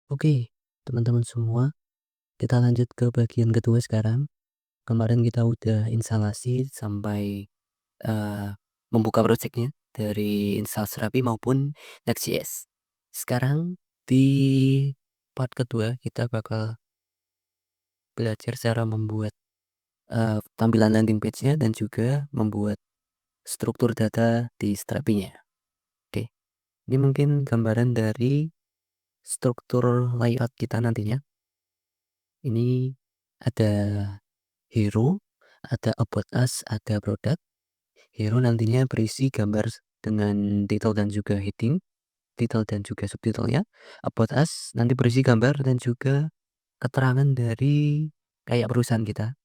Oke, teman-teman semua, kita lanjut ke bagian kedua sekarang. Kemarin kita udah instalasi sampai eh, membuka projectnya dari install Serapi maupun Next.js. Sekarang di part kedua kita bakal belajar cara membuat tampilan landing page-nya dan juga membuat struktur data di Serapinya. Oke, ini mungkin gambaran dari struktur layout kita nantinya. Ini ada hero, ada about us, ada product. Hero nantinya berisi gambar dengan title dan juga heading, title dan juga subtitlenya. About us nanti berisi gambar dan juga keterangan dari kayak perusahaan kita.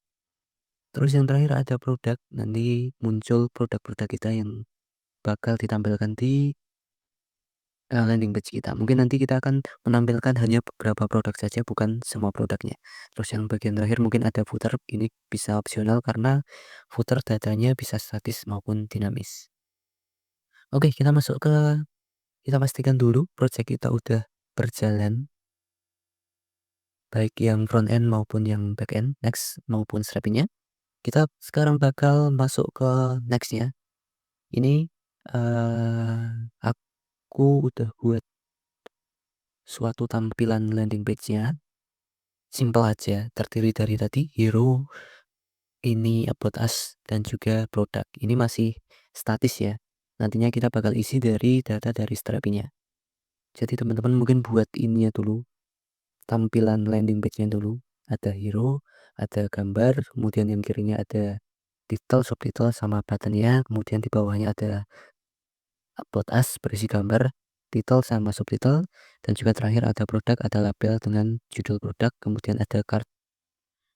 Terus yang terakhir ada produk, nanti muncul produk-produk kita yang bakal ditampilkan di landing page kita. Mungkin nanti kita akan menampilkan hanya beberapa produk saja, bukan semua produknya. Terus yang bagian terakhir mungkin ada footer, ini bisa opsional karena footer datanya bisa statis maupun dinamis. Oke, kita pastikan dulu project kita udah berjalan, baik yang front end maupun yang back end, next maupun strappingnya. Kita sekarang bakal masuk ke nextnya. Ini aku udah buat suatu tampilan landing page-nya. Simple aja, terdiri dari tadi hero, ini about us, dan juga produk. Ini masih statis ya. Nantinya kita bakal isi dari data dari Strapi-nya. Jadi teman-teman mungkin buat ininya dulu, tampilan landing page-nya dulu. Ada hero, ada gambar, kemudian yang kirinya ada title, subtitle, sama button-nya. Kemudian di bawahnya ada about us, berisi gambar, title sama subtitle, dan juga terakhir ada produk, ada label dengan judul produk, kemudian ada card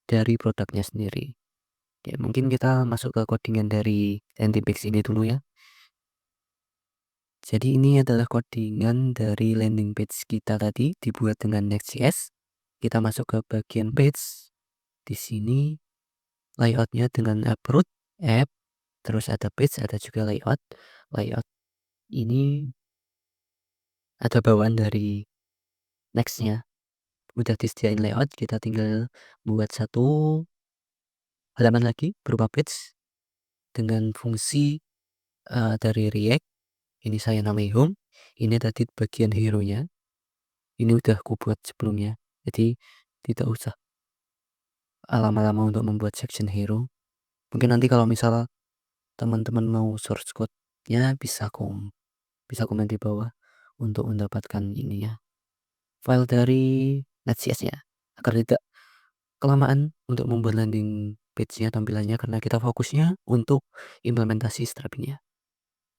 dari produknya sendiri. Ya, mungkin kita masuk ke codingan dari landing page ini dulu ya. Jadi ini adalah codingan dari landing page kita tadi dibuat dengan Next.js. Kita masuk ke bagian page. Di sini layoutnya dengan root, app, terus ada page, ada juga layout. Layout ini ada bawaan dari Next-nya. Udah disediain layout, kita tinggal buat satu halaman lagi berupa page dengan fungsi dari React. Ini saya namai home. Ini tadi bagian hero-nya. Ini udah aku buat sebelumnya. Jadi tidak usah lama-lama untuk membuat section hero. Mungkin nanti kalau misal teman-teman mau source code-nya bisa komen di bawah untuk mendapatkan ininya. File dari Next.js-nya. Agar tidak kelamaan untuk membuat landing page-nya tampilannya karena kita fokusnya untuk implementasi Strapi-nya.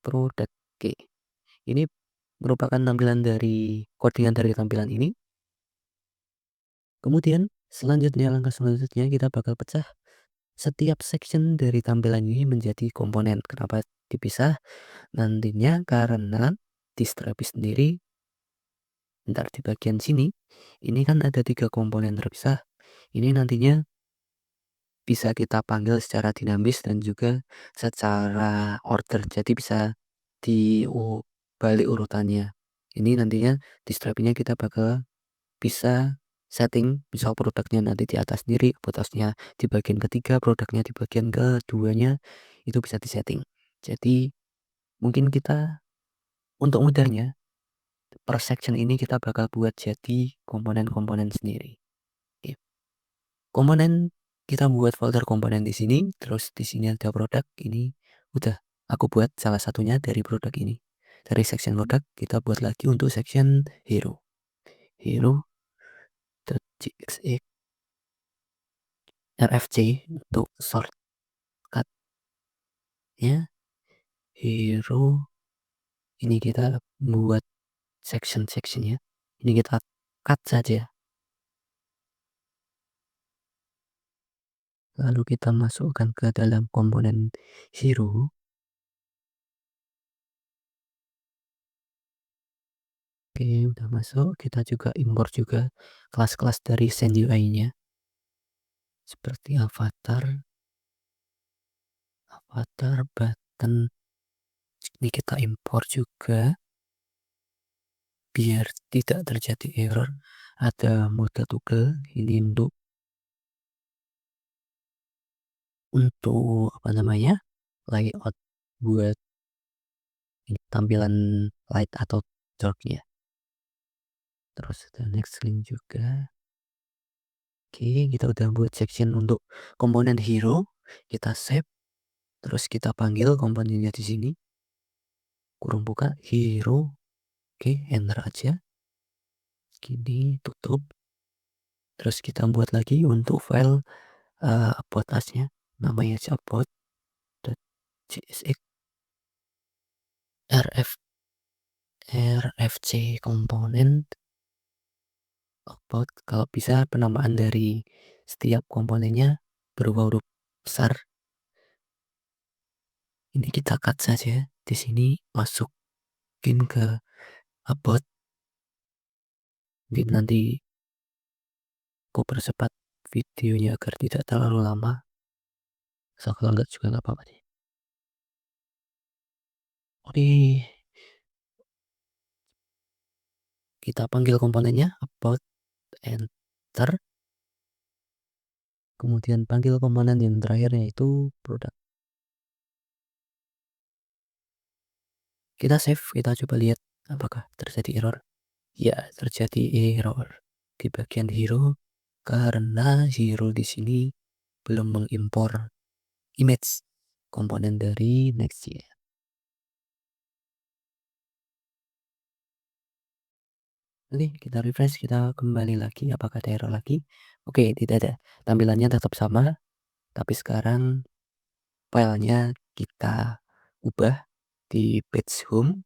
Produk. Oke. Ini merupakan tampilan dari codingan dari tampilan ini. Kemudian langkah selanjutnya kita bakal pecah setiap section dari tampilan ini menjadi komponen. Kenapa dipisah? Nantinya karena di Strapi sendiri, ntar di bagian sini, ini kan ada 3 komponen terpisah. Ini nantinya bisa kita panggil secara dinamis dan juga secara order. Jadi bisa dibalik urutannya. Ini nantinya di Strapi-nya kita bakal bisa setting, misal produknya nanti di atas sendiri, botasnya di bagian ketiga, produknya di bagian keduanya, itu bisa disetting. Jadi mungkin kita untuk mudahnya per section ini kita bakal buat jadi komponen-komponen sendiri. Oke. Komponen kita buat folder komponen di sini, terus di sini ada produk. Ini udah aku buat salah satunya dari produk ini. Dari section produk kita buat lagi untuk section hero. Hero.jx RFC untuk shortcutnya hero. Ini kita buat section-sectionnya. Ini kita cut saja. Lalu kita masukkan ke dalam komponen hero. Oke, udah masuk. Kita juga import juga kelas-kelas dari SendUI-nya. Seperti avatar, button. Ini kita import juga biar tidak terjadi error. ada mode toggle ini untuk apa namanya, layout buat tampilan light atau dark-nya. Terus ada next link juga. Oke, kita udah buat section untuk komponen hero. Kita save, terus kita panggil komponennya di sini. Kurung buka hero. Oke, enter aja. Gini, tutup. Terus kita buat lagi untuk file about us-nya. Namanya aja about.csx rfc komponen about. Kalau bisa penamaan dari setiap komponennya berubah huruf besar. Ini kita cut saja. Di sini masukin ke about. Nanti aku percepat videonya agar tidak terlalu lama. So, kalau enggak juga nggak apa-apa deh. Oke, kita panggil komponennya about, enter. Kemudian panggil komponen yang terakhir yaitu produk. Kita save, kita coba lihat apakah terjadi error. Ya, terjadi error di bagian hero karena hero di sini belum mengimpor image komponen dari Next.js. Oke, kita refresh, kita kembali lagi. Apakah ada error lagi? Oke, tidak ada. Tampilannya tetap sama, tapi sekarang filenya kita ubah di page home.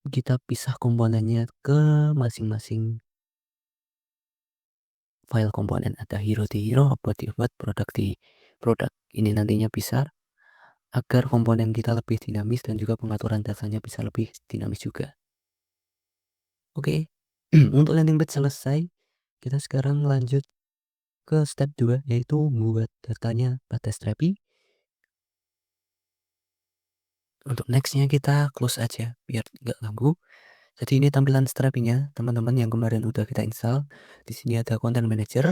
Kita pisah komponennya ke masing-masing file komponen. Ada hero di hero, about di about, produk di produk. Ini nantinya bisa agar komponen kita lebih dinamis dan juga pengaturan datanya bisa lebih dinamis juga. Oke, untuk landing page selesai. Kita sekarang lanjut ke step 2, yaitu buat datanya pada Strapi. Untuk nextnya kita close aja biar nggak ganggu. Jadi ini tampilan Strapi-nya teman-teman yang kemarin udah kita install. Di sini ada content manager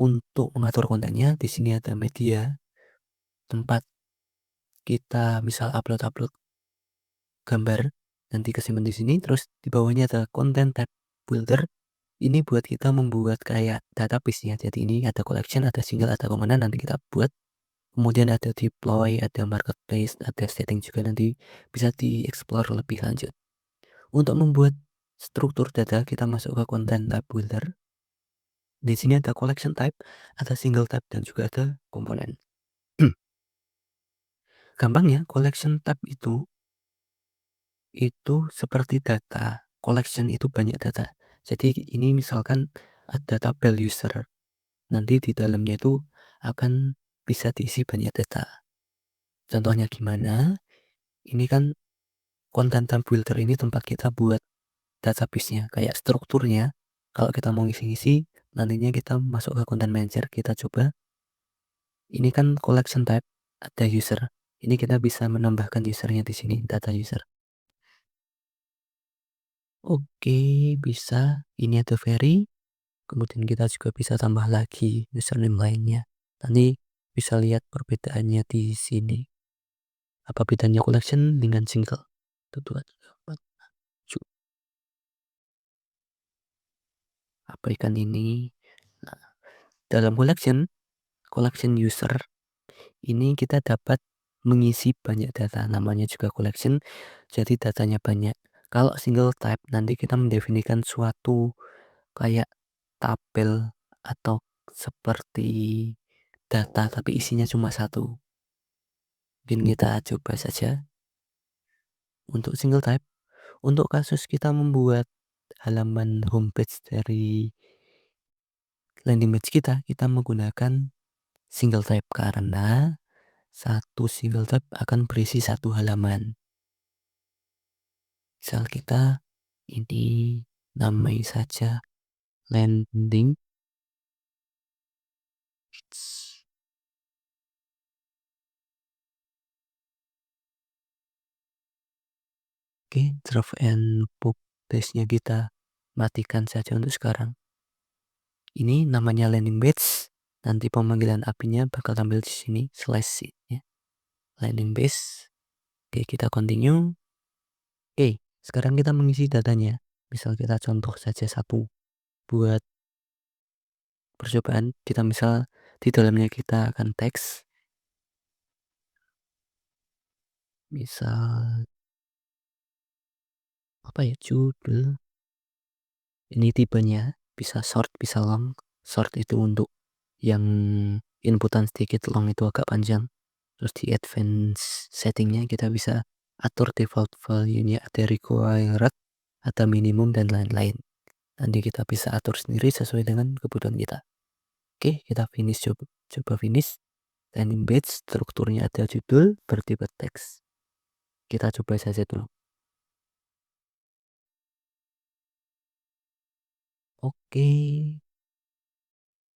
untuk mengatur kontennya. Di sini ada media tempat kita misal upload gambar nanti kesimpan di sini. Terus di bawahnya ada content tab builder. Ini buat kita membuat kayak database ya. Jadi ini ada collection, ada single, ada komponen nanti kita buat. Kemudian ada deploy, ada marketplace, ada setting juga nanti bisa dieksplor lebih lanjut. Untuk membuat struktur data kita masuk ke content tab builder. Di sini ada collection type, ada single tab dan juga ada komponen. Gampangnya collection tab itu seperti data. Collection itu banyak data. Jadi ini misalkan ada tabel user. Nanti di dalamnya itu akan bisa diisi banyak data. Contohnya gimana? Ini kan content tab builder ini tempat kita buat database-nya, kayak strukturnya. Kalau kita mau ngisi-ngisi, nantinya kita masuk ke content manager, kita coba. Ini kan collection type, ada user. Ini kita bisa menambahkan usernya di sini, data user. Oke, bisa. Ini ada very. Kemudian kita juga bisa tambah lagi username lainnya. Nanti bisa lihat perbedaannya di sini. Apa bedanya collection dengan single? Itu 2, 3, 4, 7. Abaikan ini. Nah, dalam collection user, ini kita dapat mengisi banyak data. Namanya juga collection, jadi datanya banyak. Kalau single type, nanti kita mendefinisikan suatu kayak tabel atau seperti data tapi isinya cuma satu. Mungkin kita coba saja. Untuk single type, untuk kasus kita membuat halaman homepage dari landing page kita menggunakan single type karena satu single type akan berisi satu halaman. Misal kita ini namai saja landing. Oke, draft and publish-nya kita matikan saja untuk sekarang. Ini namanya landing page. Nanti pemanggilan API-nya bakal tampil di sini slash ya. Landing page. Oke, kita continue. Oke, sekarang kita mengisi datanya. Misal kita contoh saja satu buat percobaan. Kita misal di dalamnya kita akan teks. Misal apa ya, judul. Ini tipenya bisa short, bisa long. Short itu untuk yang inputan sedikit, long itu agak panjang. Terus di advance settingnya kita bisa atur default value-nya, ada required, ada minimum dan lain-lain. Nanti kita bisa atur sendiri sesuai dengan kebutuhan kita. Oke, kita finish, coba finish. Landing page, strukturnya ada judul bertipe teks. Kita coba saja dulu. Oke,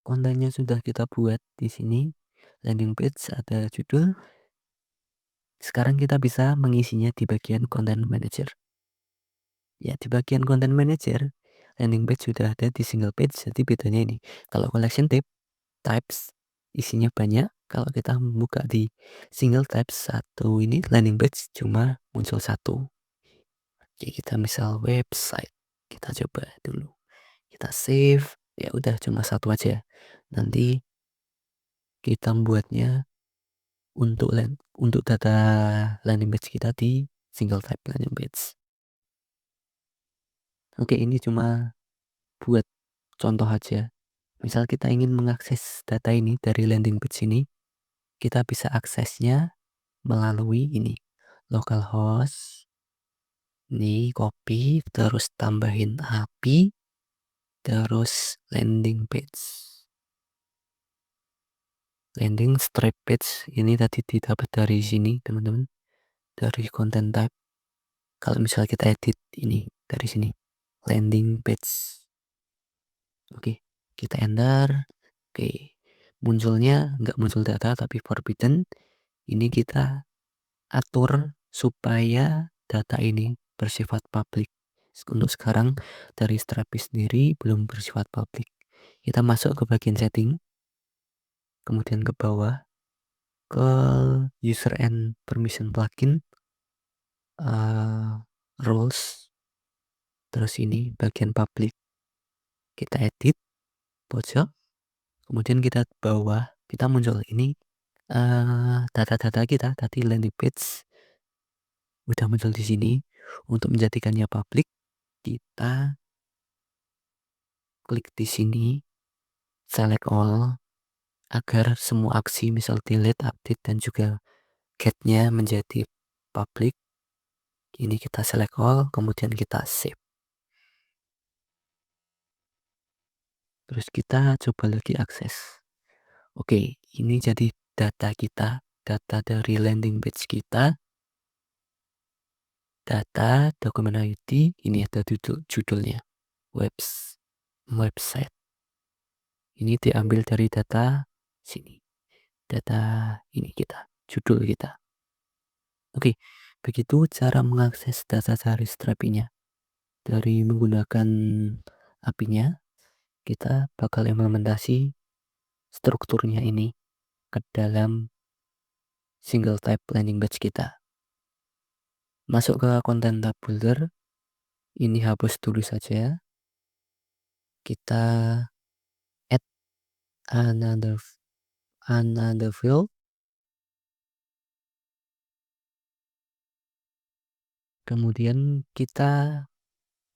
kontennya sudah kita buat di sini. Landing page ada judul. Sekarang kita bisa mengisinya di bagian content manager. Ya, di bagian content manager, landing page sudah ada di single page. Jadi bedanya ini. Kalau collection types isinya banyak. Kalau kita buka di single types satu ini, landing page cuma muncul satu. Oke, kita misal website. Kita coba dulu. Kita save. Ya udah cuma satu aja. Nanti kita membuatnya untuk data landing page kita di single type landing page. Oke, ini cuma buat contoh aja. Misal kita ingin mengakses data ini dari landing page ini, kita bisa aksesnya melalui ini localhost. Ini copy, terus tambahin API, terus landing page. Landing stripe page ini tadi didapat dari sini, teman-teman. Dari content type. Kalau misalnya kita edit ini dari sini, landing page. Oke, kita enter. Oke, munculnya nggak muncul data tapi forbidden. Ini kita atur supaya data ini bersifat public. Untuk sekarang dari Strapi sendiri belum bersifat public. Kita masuk ke bagian setting, kemudian ke bawah ke user and permission plugin, rules, terus ini bagian public. Kita edit pojok, kemudian kita bawah, kita muncul ini data-data kita tadi landing page udah muncul di sini. Untuk menjadikannya public, kita klik di sini, select all, agar semua aksi misal delete, update, dan juga get-nya menjadi public. Ini kita select all, kemudian kita save. Terus kita coba lagi akses. Oke, ini jadi data kita, data dari landing page kita, data dokumen ID, ini ada judulnya, website. Ini diambil dari data sini, data ini kita, judul kita. Oke, begitu cara mengakses data dari Strapi-nya. Dari menggunakan API-nya, kita bakal implementasi strukturnya ini ke dalam single type landing page kita. Masuk ke content tabular, ini hapus dulu saja. Kita add another field. Kemudian kita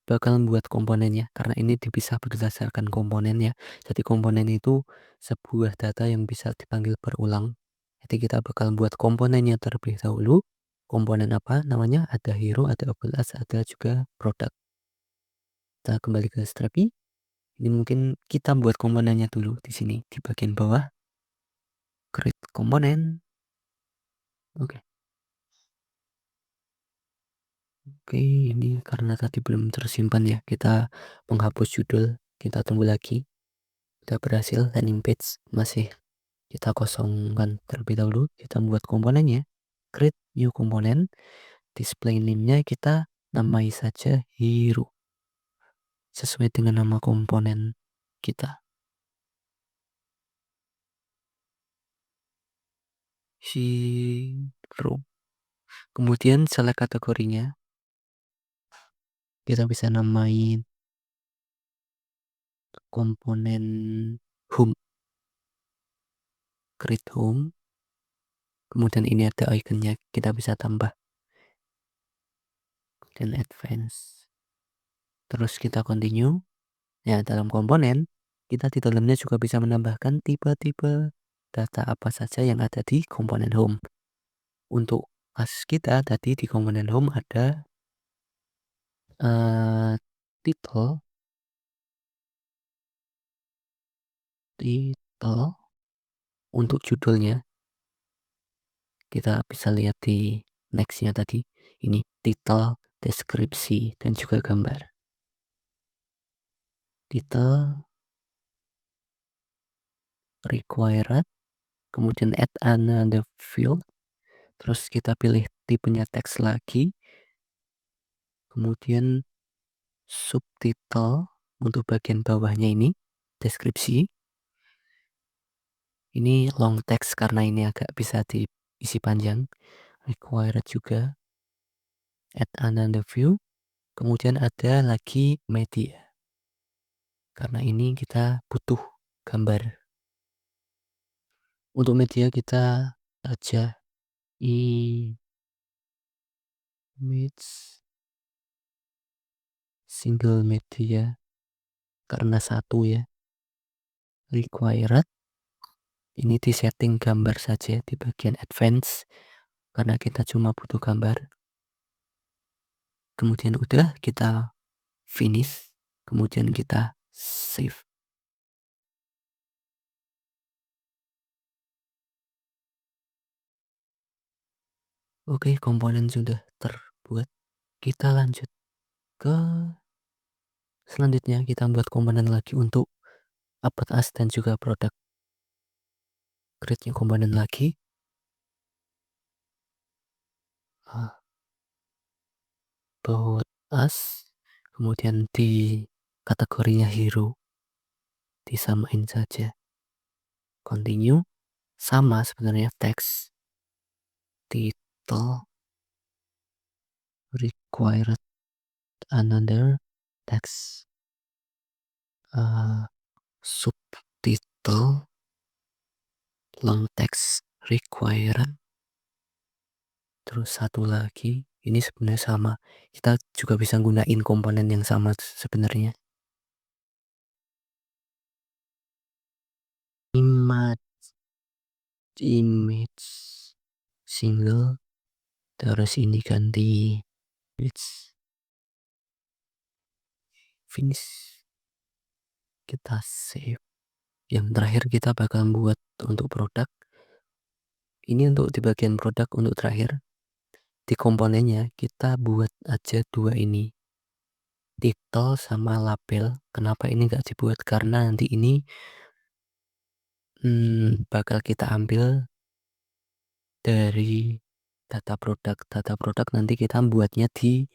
bakal membuat komponennya, karena ini dipisah berdasarkan komponennya. Jadi komponen itu sebuah data yang bisa dipanggil berulang. Jadi kita bakal buat komponennya terlebih dahulu. Komponen apa namanya? Ada hero, ada class, ada juga produk. Kita kembali ke Strapi. Ini mungkin kita buat komponennya dulu di sini di bagian bawah. Create komponen. Oke. Oke, ini karena tadi belum tersimpan ya. Kita menghapus judul. Kita tunggu lagi. Udah berhasil, landing page masih kita kosongkan terlebih dahulu. Kita membuat komponennya, create new komponen, display name-nya kita namai saja hero. sesuai dengan nama komponen kita. Hero. Kemudian select kategorinya. Kita bisa namain komponen home, create home. Kemudian ini ada iconnya, kita bisa tambah dan advance. Terus kita continue. Ya, dalam komponen kita di dalamnya juga bisa menambahkan tipe-tipe data apa saja yang ada di komponen home. Untuk kasus kita tadi di komponen home ada title untuk judulnya. Kita bisa lihat di nextnya tadi, ini title, deskripsi, dan juga gambar. Title, required, kemudian add another field, terus kita pilih tipenya teks lagi, kemudian subtitle untuk bagian bawahnya ini, deskripsi. Ini long text karena ini agak bisa diisi panjang. Required juga. Add another view. Kemudian ada lagi media. Karena ini kita butuh gambar. Untuk media kita saja image single media karena satu ya. Required. Ini disetting gambar saja di bagian advance karena kita cuma butuh gambar. Kemudian udah kita finish, kemudian kita save. Oke, komponen sudah terbuat. Kita lanjut ke selanjutnya, kita buat komponen lagi untuk about us dan juga produk. Create new komponen lagi. About us, kemudian di kategorinya hero disamain saja. Continue, sama sebenarnya teks, title, required another text, subtitle, long text required, terus satu lagi ini sebenarnya sama, kita juga bisa gunain komponen yang sama sebenarnya. Image single, terus ini ganti finish, kita save. Yang terakhir kita bakal buat untuk produk. Ini untuk di bagian produk untuk terakhir. Di komponennya kita buat aja dua ini, title sama label. Kenapa ini nggak dibuat? Karena nanti ini bakal kita ambil dari data produk. Data produk nanti kita buatnya di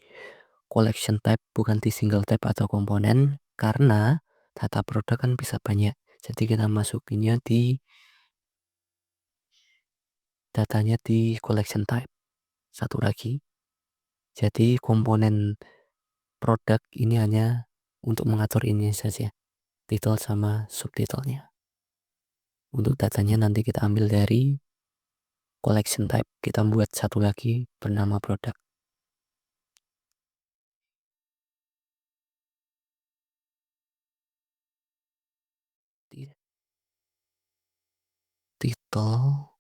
collection type, bukan di single type atau komponen, karena data produk kan bisa banyak. Jadi kita masukinnya di datanya di collection type. Satu lagi. Jadi komponen produk ini hanya untuk mengatur ini saja, title sama subtitlenya. Untuk datanya nanti kita ambil dari collection type. Kita buat satu lagi bernama produk. Title,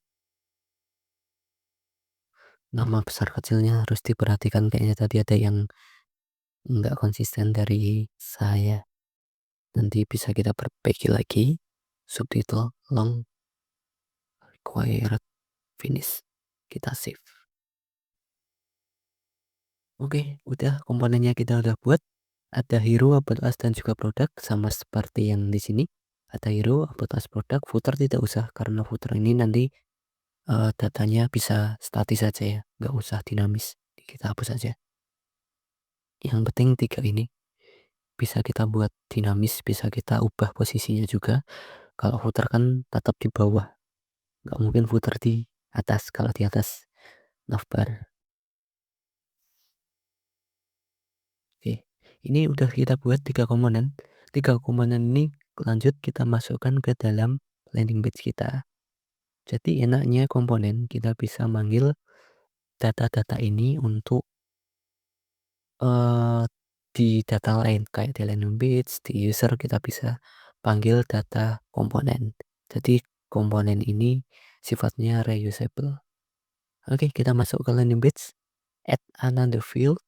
nama besar kecilnya harus diperhatikan, kayaknya tadi ada yang nggak konsisten dari saya. Nanti bisa kita perbaiki lagi. Subtitle, long, required, finish. Kita save. Oke, udah komponennya kita udah buat. Ada hero, about us, dan juga produk sama seperti yang di sini. Ada hero, about us, produk. Footer tidak usah karena footer ini nanti datanya bisa statis saja ya, nggak usah dinamis. Kita hapus saja. Yang penting tiga ini. bisa kita buat dinamis, bisa kita ubah posisinya juga. Kalau footer kan tetap di bawah, nggak mungkin footer di atas. Kalau di atas navbar. Oke, ini udah kita buat 3 komponen. 3 komponen ini lanjut kita masukkan ke dalam landing page kita. Jadi enaknya komponen kita bisa manggil data-data ini untuk di data lain kayak di landing page, di user kita bisa panggil data komponen. Jadi komponen ini sifatnya reusable. Oke, kita masuk ke landing page, add another field,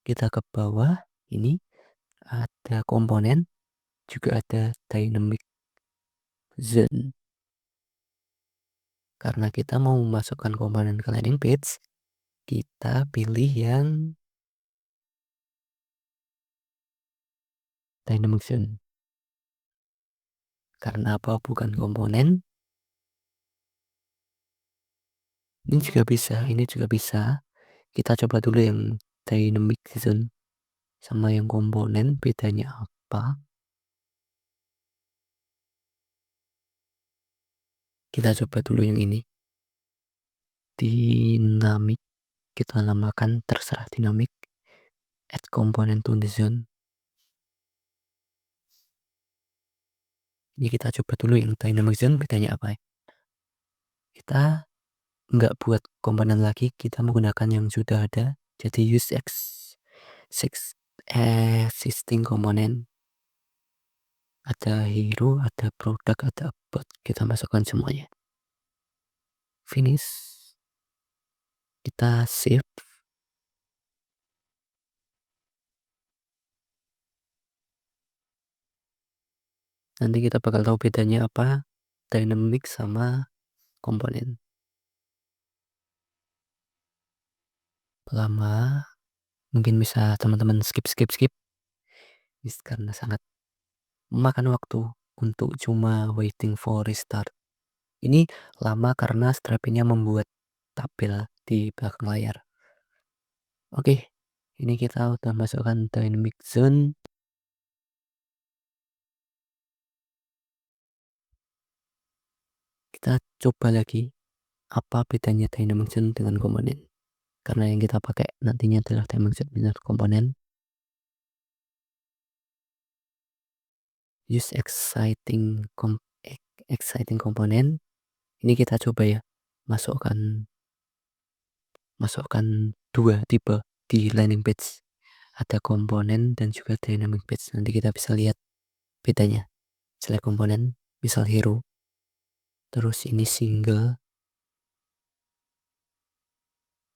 kita ke bawah, ini ada komponen, juga ada dynamic zone. Karena kita mau memasukkan komponen ke landing page, kita pilih yang dynamic zone. Karena apa bukan komponen? Ini juga bisa. Kita coba dulu yang dynamic zone sama yang komponen, bedanya apa? Kita coba dulu yang ini. Dinamik, kita namakan terserah dinamik. Add component to the zone. Ini kita coba dulu yang dynamic zone, bedanya apa ya? Kita nggak buat komponen lagi, kita menggunakan yang sudah ada. Jadi use existing komponen. Ada hero, ada produk, ada bot. Kita masukkan semuanya. Finish. Kita save. Nanti kita bakal tahu bedanya apa dynamic sama komponen. Lama, mungkin bisa teman-teman skip. Karena sangat memakan waktu untuk cuma waiting for restart. Ini lama karena strapnya membuat tabel di belakang layar. Oke, ini kita udah masukkan dynamic zone. Kita coba lagi apa bedanya dynamic zone dengan komponen. Karena yang kita pakai nantinya adalah dynamic zone dengan komponen. Use exciting komponen. Ini kita coba ya, masukkan 2 tipe di landing page. Ada komponen dan juga dynamic page. Nanti kita bisa lihat bedanya. Select komponen, misal hero. Terus ini single.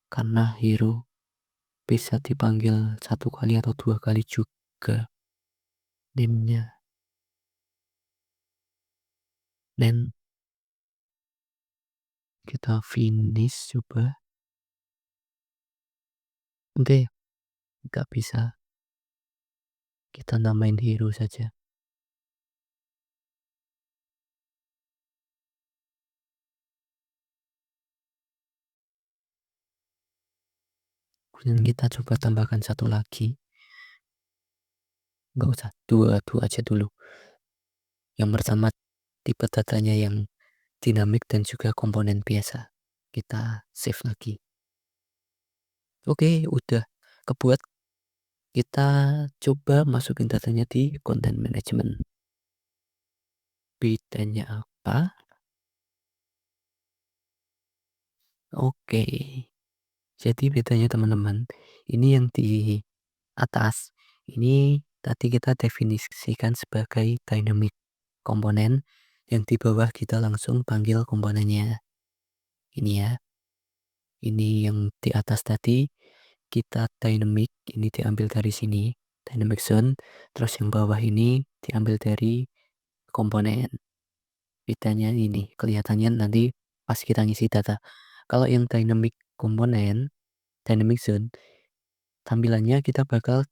Karena hero bisa dipanggil 1 kali atau 2 kali juga name-nya. Dan kita finish coba. Oke, nggak bisa. Kita namain hero saja. Kemudian kita coba tambahkan 1 lagi. Nggak usah, 2 aja dulu. Yang pertama tipe datanya yang dinamik dan juga komponen biasa. Kita save lagi. Oke, udah kebuat. Kita coba masukin datanya di content management. Bedanya apa? Oke. Jadi bedanya teman-teman, ini yang di atas, ini tadi kita definisikan sebagai dynamic komponen, yang di bawah kita langsung panggil komponennya. Ini ya. Ini yang di atas tadi kita dynamic, ini diambil dari sini, dynamic zone, terus yang bawah ini diambil dari komponen. Bedanya ini kelihatannya nanti pas kita ngisi data. Kalau yang dynamic komponen, dynamic zone, tampilannya kita bakal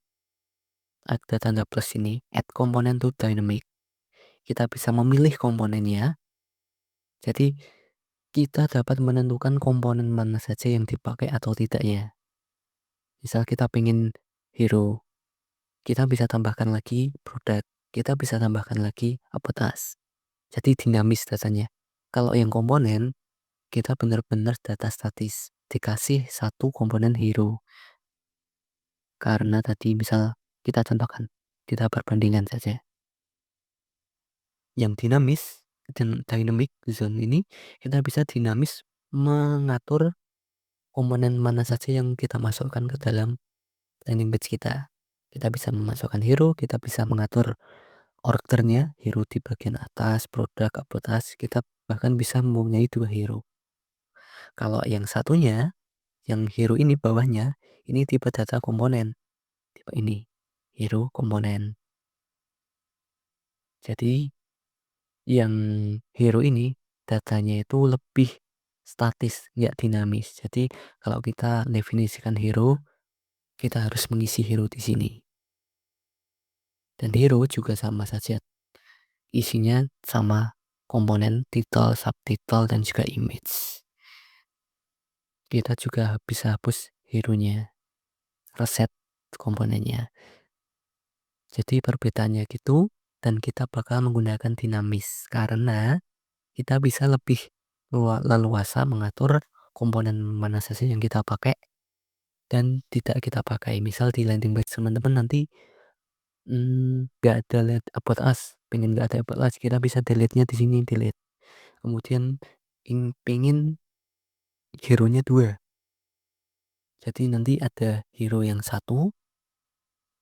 ada tanda plus ini, add komponen to dynamic. Kita bisa memilih komponennya. Jadi kita dapat menentukan komponen mana saja yang dipakai atau tidaknya. Misal kita pengen hero, kita bisa tambahkan lagi produk, kita bisa tambahkan lagi about us. Jadi dinamis datanya. Kalau yang komponen, kita benar-benar data statis, dikasih satu komponen hero. Karena tadi misal kita contohkan, kita perbandingan saja. Yang dinamis dan dynamic zone ini kita bisa dinamis mengatur komponen mana saja yang kita masukkan ke dalam landing page kita. Kita bisa memasukkan hero, kita bisa mengatur ordernya, hero di bagian atas, produk, about us, kita bahkan bisa mempunyai 2 hero. Kalau yang satunya, yang hero ini bawahnya, ini tipe data komponen. Tipe ini, hero komponen. Jadi yang hero ini datanya itu lebih statis, nggak dinamis. Jadi kalau kita definisikan hero, kita harus mengisi hero di sini. Dan hero juga sama saja. Isinya sama komponen title, subtitle, dan juga image. Kita juga bisa hapus hero-nya, reset komponennya. Jadi perbedaannya gitu, dan kita bakal menggunakan dinamis karena kita bisa lebih leluasa mengatur komponen mana saja yang kita pakai dan tidak kita pakai. Misal di landing page teman-teman nanti nggak ada about us, pengen nggak ada about us, kita bisa delete-nya di sini, delete. Kemudian pengen hero-nya 2. Jadi nanti ada hero yang satu,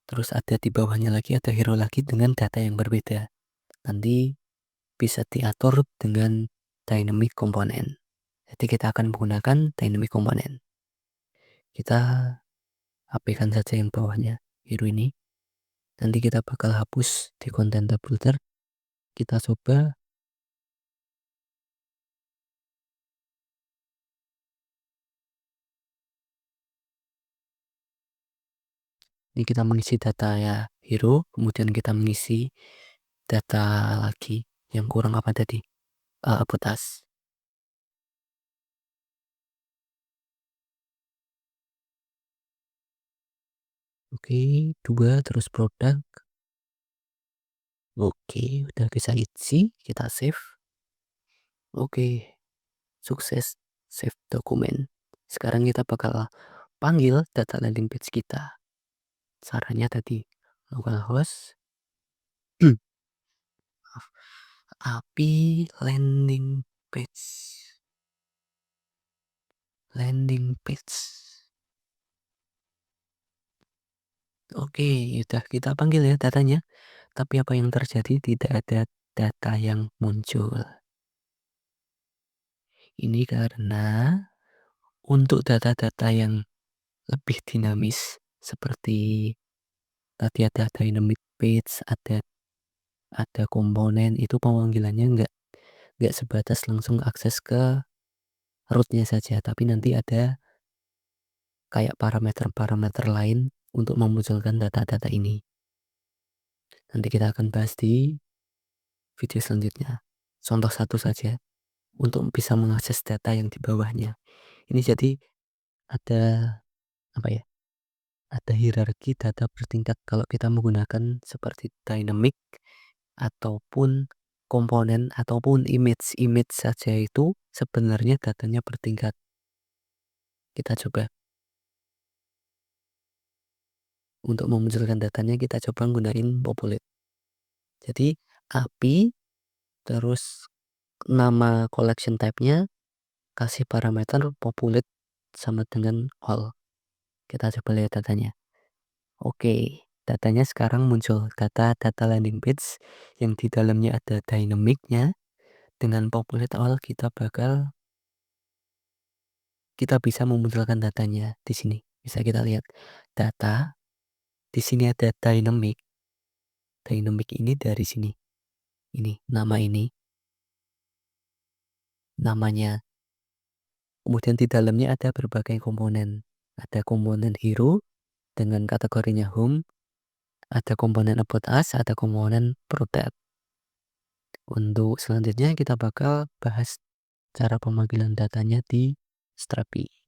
terus ada di bawahnya lagi ada hero lagi dengan data yang berbeda. Nanti bisa diatur dengan dynamic component. Jadi kita akan menggunakan dynamic component. Kita hapuskan saja yang bawahnya, hero ini. Nanti kita bakal hapus di content builder. Kita coba. Ini kita mengisi data ya hero, kemudian kita mengisi data lagi yang kurang apa tadi? About us. Oke, 2 terus produk. Oke, udah bisa isi, kita save. Oke, sukses save dokumen. Sekarang kita bakal panggil data landing page kita. Caranya tadi localhost API landing page. Oke, udah kita panggil ya datanya. Tapi apa yang terjadi? Tidak ada data yang muncul. Ini karena untuk data-data yang lebih dinamis seperti tadi ada dynamic page, ada komponen, itu pemanggilannya nggak sebatas langsung akses ke rootnya saja, tapi nanti ada kayak parameter-parameter lain untuk memunculkan data-data ini. Nanti kita akan bahas di video selanjutnya. Contoh satu saja untuk bisa mengakses data yang di bawahnya. Ini jadi ada apa ya? Ada hierarki data bertingkat kalau kita menggunakan seperti dynamic ataupun komponen ataupun image saja itu sebenarnya datanya bertingkat. Kita coba untuk memunculkan datanya, kita coba gunain populate. Jadi API terus nama collection type-nya kasih parameter populate sama dengan all. Kita coba lihat datanya. Oke, datanya sekarang muncul data landing page yang di dalamnya ada dynamic-nya dengan populate all. Kita bisa memunculkan datanya di sini. Bisa kita lihat data. Di sini ada dynamic. Dynamic ini dari sini. Ini nama ini. Namanya. Kemudian di dalamnya ada berbagai komponen. Ada komponen hero dengan kategorinya home. Ada komponen about us, ada komponen product. Untuk selanjutnya kita bakal bahas cara pemanggilan datanya di Strapi.